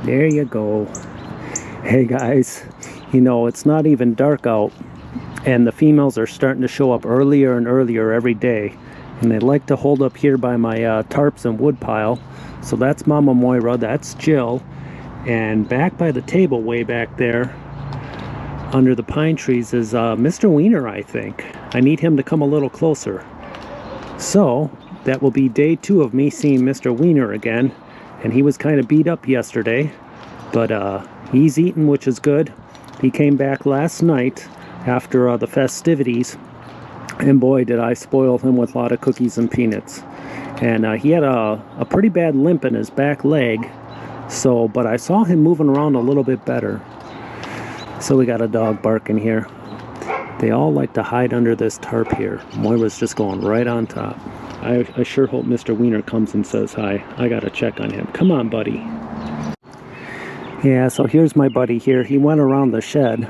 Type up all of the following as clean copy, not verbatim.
There you go. Hey guys, you know, it's not even dark out, and the females are starting to show up earlier and earlier every day. And they like to hold up here by my tarps and wood pile. So that's Mama Moira, that's Jill. And back by the table way back there, under the pine trees, is Mr. Weiner, I think. I need him to come a little closer. So, that will be day 2 of me seeing Mr. Weiner again. And he was kind of beat up yesterday. But he's eating, which is good. He came back last night after the festivities. And boy, did I spoil him with a lot of cookies and peanuts. And he had a pretty bad limp in his back leg. So, but I saw him moving around a little bit better. So we got a dog barking here. They all like to hide under this tarp here. Moira's just going right on top. I sure hope Mr. Weiner comes and says hi. I gotta check on him. Come on, buddy. Yeah, so here's my buddy here. He went around the shed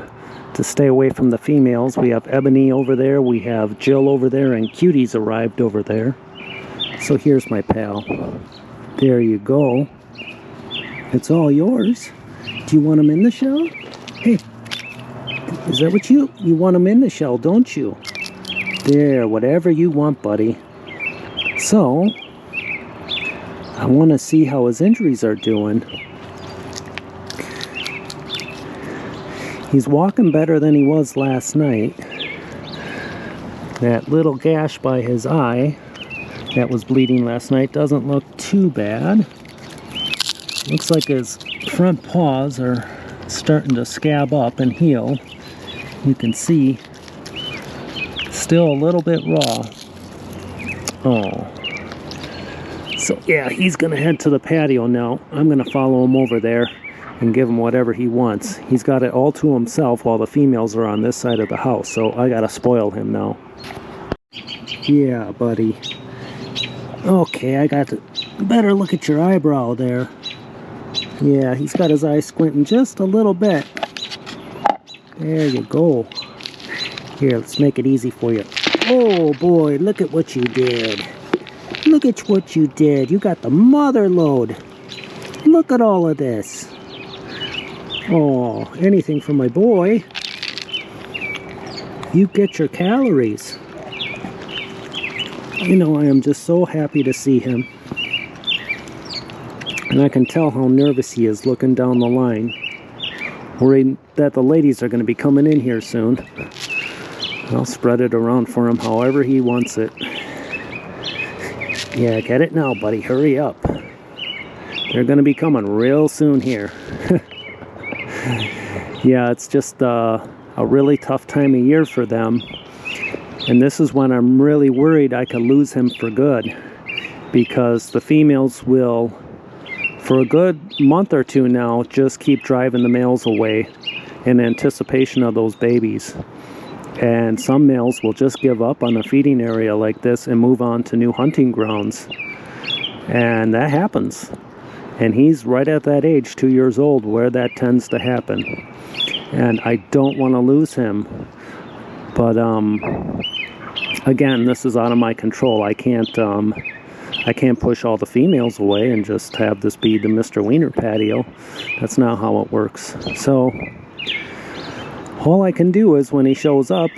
to stay away from the females. We have Ebony over there, we have Jill over there, and Cutie's arrived over there. So here's my pal. There you go. It's all yours. Do you want him in the shell? Hey, is that what you want him in the shell, don't you? There, whatever you want, buddy. So, I want to see how his injuries are doing. He's walking better than he was last night. That little gash by his eye that was bleeding last night doesn't look too bad. Looks like his front paws are starting to scab up and heal. You can see still a little bit raw. Oh. So yeah, he's gonna head to the patio now. I'm gonna follow him over there and give him whatever he wants. He's got it all to himself while the females are on this side of the house, so I gotta spoil him now. Yeah, buddy. Okay, I got to better look at your eyebrow there. Yeah, he's got his eyes squinting just a little bit. There you go. Here, let's make it easy for you. Oh boy, look at what you did. Look at what you did. You got the mother load. Look at all of this. Oh, anything for my boy. You get your calories. You know, I am just so happy to see him. And I can tell how nervous he is looking down the line. Worried that the ladies are going to be coming in here soon. I'll spread it around for him however he wants it. Yeah, get it now, buddy. Hurry up. They're going to be coming real soon here. Yeah, it's just a really tough time of year for them. And this is when I'm really worried I could lose him for good. Because the females will, for a good month or two now, just keep driving the males away in anticipation of those babies. And some males will just give up on a feeding area like this and move on to new hunting grounds. And that happens. And he's right at that age, 2 years old, where that tends to happen. And I don't want to lose him. But again, this is out of my control. I can't push all the females away and just have this be the Mr. Weiner patio. That's not how it works. So all I can do is, when he shows up,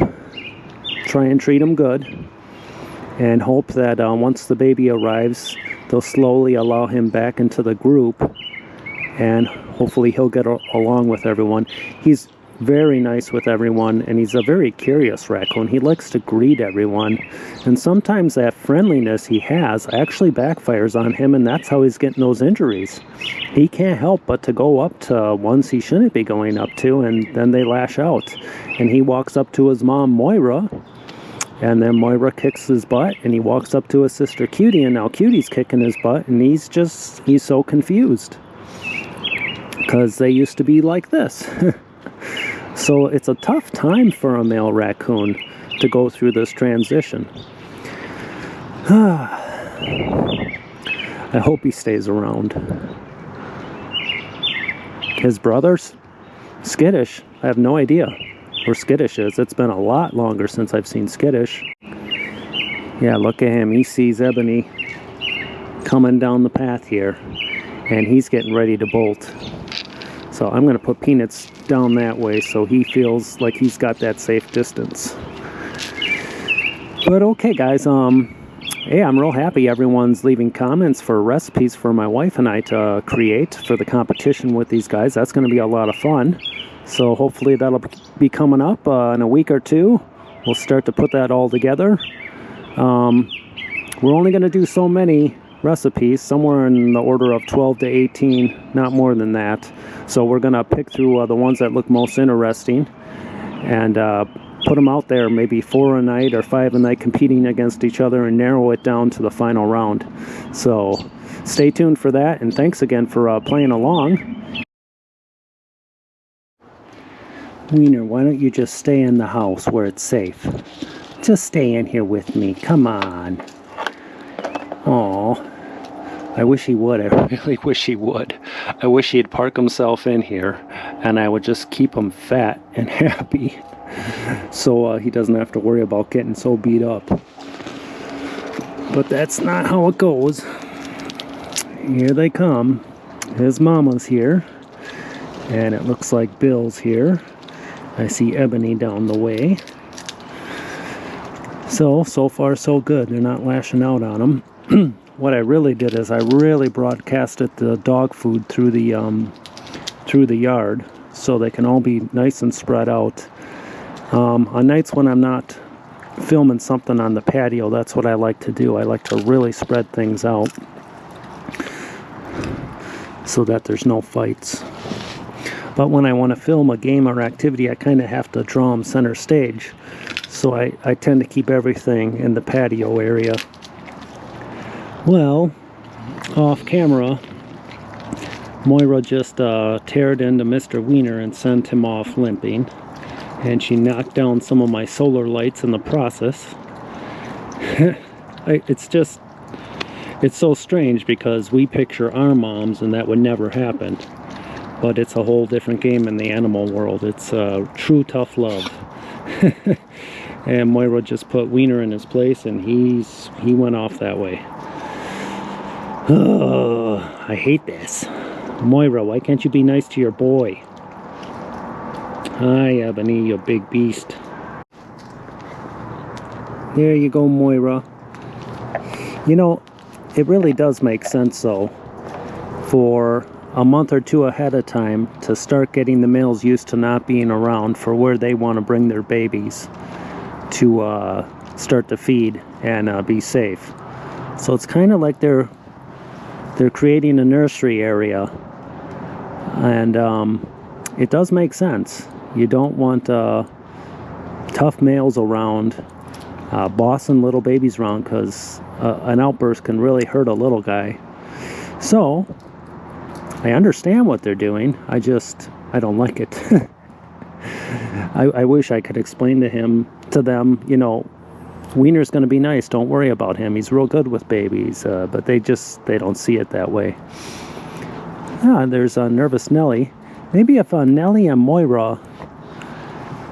try and treat him good, and hope that once the baby arrives, they'll slowly allow him back into the group, and hopefully he'll get along with everyone. He's very nice with everyone, and he's a very curious raccoon. He likes to greet everyone, and sometimes that friendliness he has actually backfires on him, and that's how he's getting those injuries. He can't help but to go up to ones he shouldn't be going up to, and then they lash out. And he walks up to his mom, Moira, and then Moira kicks his butt, and he walks up to his sister, Cutie, and now Cutie's kicking his butt, and he's so confused. Because they used to be like this. So it's a tough time for a male raccoon to go through this transition. I hope he stays around. His brothers? Skittish? I have no idea where Skittish is. It's been a lot longer since I've seen Skittish. Yeah, look at him. He sees Ebony coming down the path here, and he's getting ready to bolt. So I'm going to put Peanuts down that way so he feels like he's got that safe distance. But okay, guys, hey, I'm real happy everyone's leaving comments for recipes for my wife and I to create for the competition with these guys. That's going to be a lot of fun. So hopefully that'll be coming up in a week or two. We'll start to put that all together. We're only going to do so many recipes, somewhere in the order of 12 to 18, not more than that. So we're going to pick through the ones that look most interesting and put them out there, maybe 4 a night or 5 a night, competing against each other and narrow it down to the final round. So stay tuned for that, and thanks again for playing along. Wiener, why don't you just stay in the house where it's safe? Just stay in here with me, come on. Aw, I wish he would. I really wish he would. I wish he'd park himself in here and I would just keep him fat and happy so he doesn't have to worry about getting so beat up. But that's not how it goes. Here they come. His mama's here, and it looks like Bill's here. I see Ebony down the way. So far so good. They're not lashing out on him. What I really did is I really broadcasted the dog food through the yard so they can all be nice and spread out. On nights when I'm not filming something on the patio, that's what I like to do. I like to really spread things out so that there's no fights. But when I want to film a game or activity, I kind of have to draw them center stage. So I tend to keep everything in the patio area. Well, off camera, Moira just teared into Mr. Weiner and sent him off limping. And she knocked down some of my solar lights in the process. It's so strange because we picture our moms and that would never happen. But it's a whole different game in the animal world. It's true tough love. And Moira just put Weiner in his place and he went off that way. Oh, I hate this. Moira, why can't you be nice to your boy? Hi, Ebony, you big beast. There you go, Moira. You know, it really does make sense, though, for a month or two ahead of time to start getting the males used to not being around for where they want to bring their babies to start to feed and be safe. So it's kind of like they're creating a nursery area, and it does make sense. You don't want tough males around, bossing little babies around, because an outburst can really hurt a little guy. So I understand what they're doing. I don't like it. I wish I could explain to them, you know, Weiner's going to be nice. Don't worry about him. He's real good with babies. But they don't see it that way. There's a nervous Nellie. Maybe if Nellie and Moira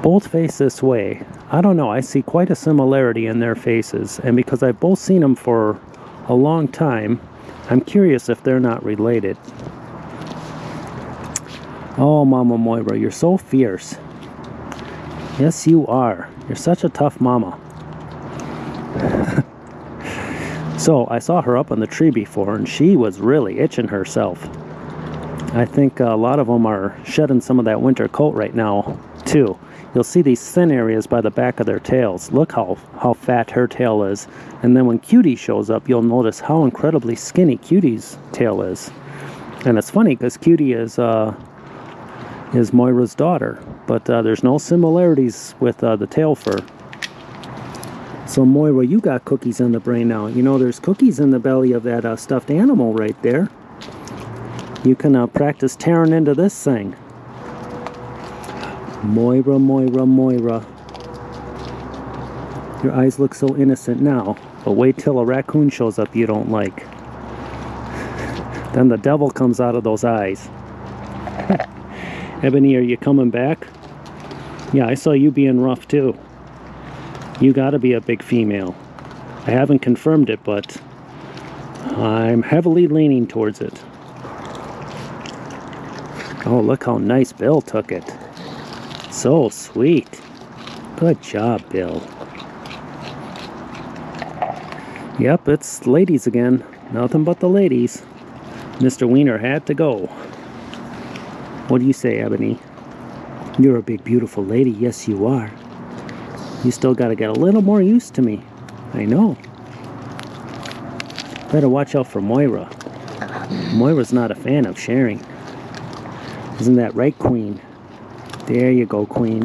both face this way, I don't know. I see quite a similarity in their faces. And because I've both seen them for a long time, I'm curious if they're not related. Oh, Mama Moira, you're so fierce. Yes, you are. You're such a tough mama. So I saw her up on the tree before, and she was really itching herself. I think a lot of them are shedding some of that winter coat right now, too. You'll see these thin areas by the back of their tails. Look how fat her tail is. And then when Cutie shows up, you'll notice how incredibly skinny Cutie's tail is. And it's funny because Cutie is Moira's daughter, but there's no similarities with the tail fur. So Moira, you got cookies in the brain now. You know, there's cookies in the belly of that stuffed animal right there. You can practice tearing into this thing. Moira, Moira, Moira. Your eyes look so innocent now, but wait till a raccoon shows up you don't like. Then the devil comes out of those eyes. Ebony, are you coming back? Yeah, I saw you being rough too. You gotta be a big female. I haven't confirmed it, but I'm heavily leaning towards it. Oh, look how nice Bill took it. So sweet. Good job, Bill. Yep, it's ladies again. Nothing but the ladies. Mr. Wiener had to go. What do you say, Ebony? You're a big, beautiful lady. Yes, you are. You still got to get a little more used to me. I know. Better watch out for Moira. Moira's not a fan of sharing. Isn't that right, Queen? There you go, Queen.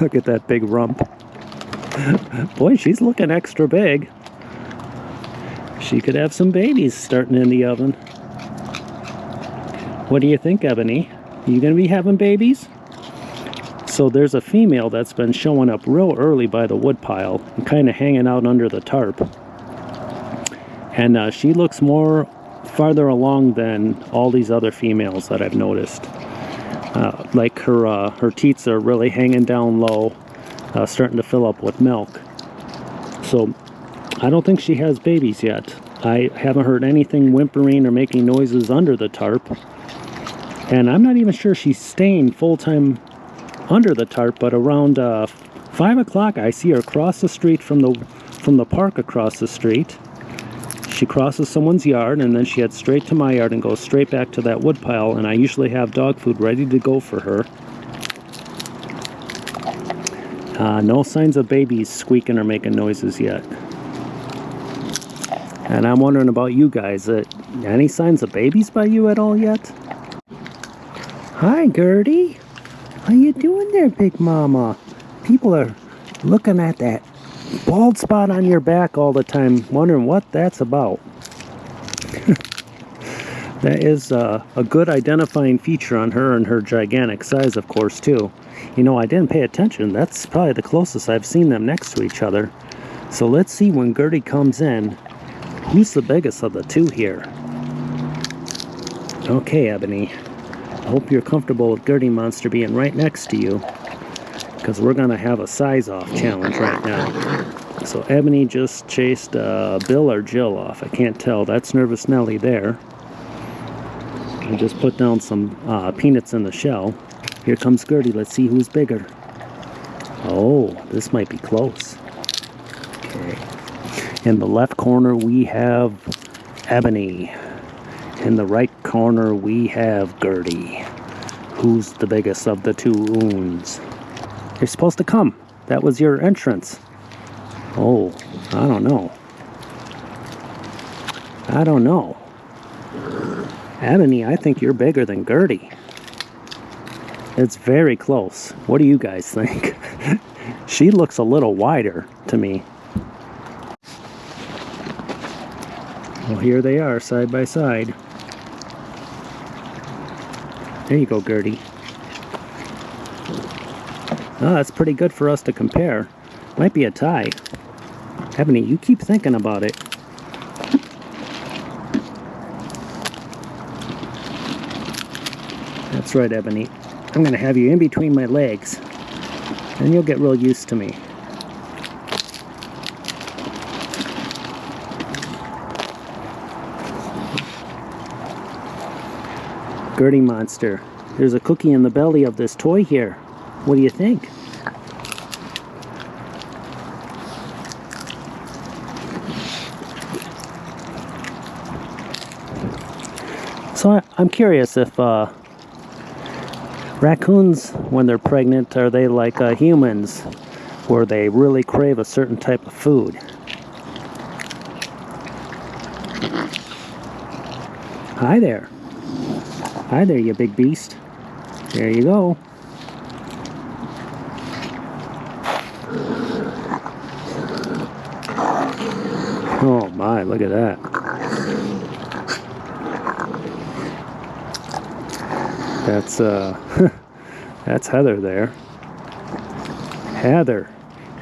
Look at that big rump. Boy, she's looking extra big. She could have some babies starting in the oven. What do you think, Ebony? Are you going to be having babies? So there's a female that's been showing up real early by the woodpile and kind of hanging out under the tarp. And she looks more farther along than all these other females that I've noticed. Like her teats are really hanging down low, starting to fill up with milk. So I don't think she has babies yet. I haven't heard anything whimpering or making noises under the tarp. And I'm not even sure she's staying full-time under the tarp, but around 5 o'clock I see her cross the street from the park across the street. She crosses someone's yard, and then she heads straight to my yard and goes straight back to that woodpile, and I usually have dog food ready to go for her. No signs of babies squeaking or making noises yet. And I'm wondering about you guys. Any signs of babies by you at all yet? Hi, Gurdy. How you doing there, Big Mama? People are looking at that bald spot on your back all the time, wondering what that's about. That is a good identifying feature on her, and her gigantic size, of course, too. You know, I didn't pay attention. That's probably the closest I've seen them next to each other. So let's see, when Gurdy comes in, who's the biggest of the two here? Okay, Ebony. I hope you're comfortable with Gurdy Monster being right next to you, because we're going to have a size-off challenge right now. So Ebony just chased Bill or Jill off. I can't tell. That's Nervous Nelly there. I just put down some peanuts in the shell. Here comes Gurdy. Let's see who's bigger. Oh, this might be close. Okay. In the left corner, we have Ebony. In the right corner, we have Gurdy. Who's the biggest of the two oons? You're supposed to come. That was your entrance. Oh, I don't know. I don't know. Ebony, I think you're bigger than Gurdy. It's very close. What do you guys think? She looks a little wider to me. Well, here they are, side by side. There you go, Gurdy. Oh, that's pretty good for us to compare. Might be a tie. Ebony, you keep thinking about it. That's right, Ebony. I'm going to have you in between my legs, and you'll get real used to me. Gurdy Monster, there's a cookie in the belly of this toy here. What do you think? So I'm curious if raccoons, when they're pregnant, are they like humans, where they really crave a certain type of food? Hi there. Hi there, you big beast. There you go. Oh my, look at that. That's that's Heather there. Heather,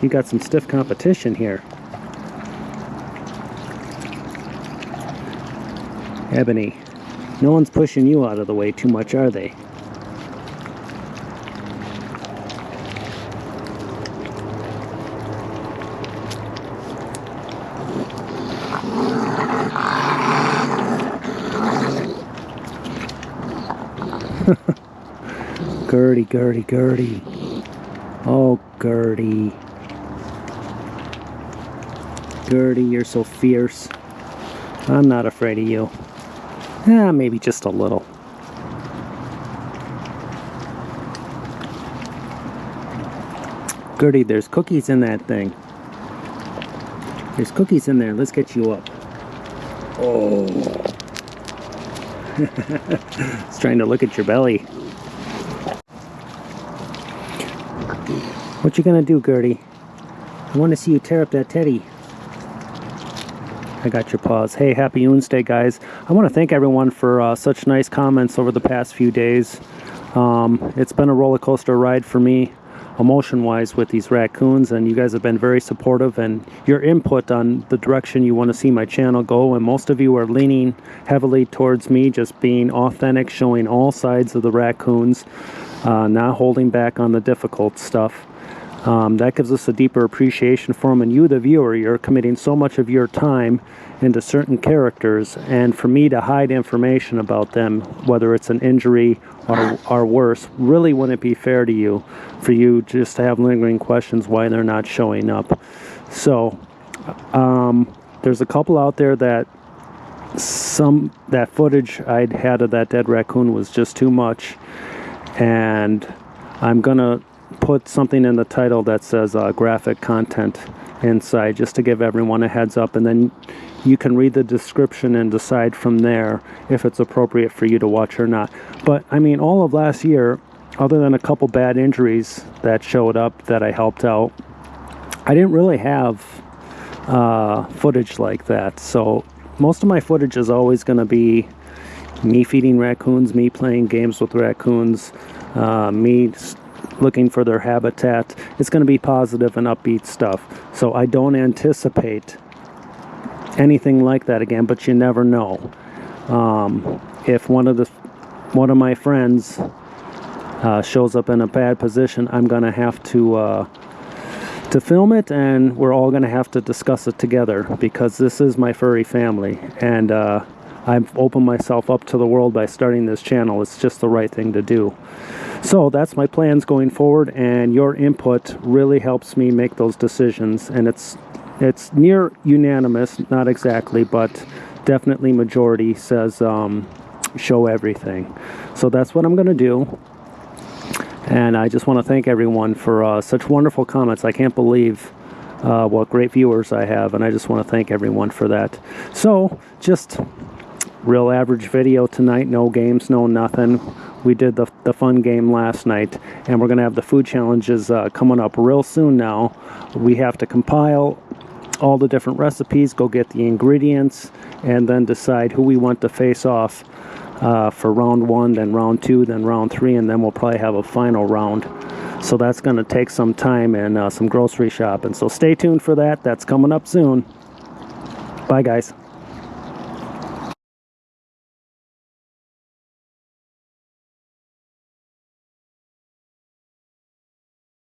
you got some stiff competition here. Ebony, no one's pushing you out of the way too much, are they? Gurdy, Gurdy, Gurdy. Oh, Gurdy. Gurdy, you're so fierce. I'm not afraid of you. Maybe just a little. Gurdy, there's cookies in that thing. There's cookies in there. Let's get you up. Oh. It's trying to look at your belly. What you gonna do, Gurdy? I want to see you tear up that teddy. I got your paws. Hey, happy OONSDAY, guys. I want to thank everyone for such nice comments over the past few days. It's been a roller coaster ride for me, emotion-wise, with these raccoons, and you guys have been very supportive, and your input on the direction you want to see my channel go, and most of you are leaning heavily towards me just being authentic, showing all sides of the raccoons, not holding back on the difficult stuff. That gives us a deeper appreciation for them, and you, the viewer, you're committing so much of your time into certain characters, and for me to hide information about them, whether it's an injury or worse, really wouldn't be fair to you, for you just to have lingering questions why they're not showing up. So there's a couple out there that that footage I'd had of that dead raccoon was just too much, and I'm gonna put something in the title that says graphic content inside, just to give everyone a heads up, and then you can read the description and decide from there if it's appropriate for you to watch or not. But I mean, all of last year, other than a couple bad injuries that showed up that I helped out, I didn't really have footage like that. So most of my footage is always going to be me feeding raccoons, me playing games with raccoons, me looking for their habitat. It's going to be positive and upbeat stuff. So I don't anticipate anything like that again, but you never know. If one of my friends shows up in a bad position, I'm going to have to film it, and we're all going to have to discuss it together, because this is my furry family, and I've opened myself up to the world by starting this channel. It's just the right thing to do. So that's my plans going forward, and your input really helps me make those decisions, and it's near unanimous, not exactly, but definitely majority says show everything. So that's what I'm going to do, and I just want to thank everyone for such wonderful comments. I can't believe what great viewers I have, and I just want to thank everyone for that. So just real average video tonight, no games, no nothing. We did the fun game last night, and we're going to have the food challenges coming up real soon now. We have to compile all the different recipes, go get the ingredients, and then decide who we want to face off for round 1, then round 2, then round 3, and then we'll probably have a final round. So that's going to take some time and some grocery shopping. So stay tuned for that. That's coming up soon. Bye, guys.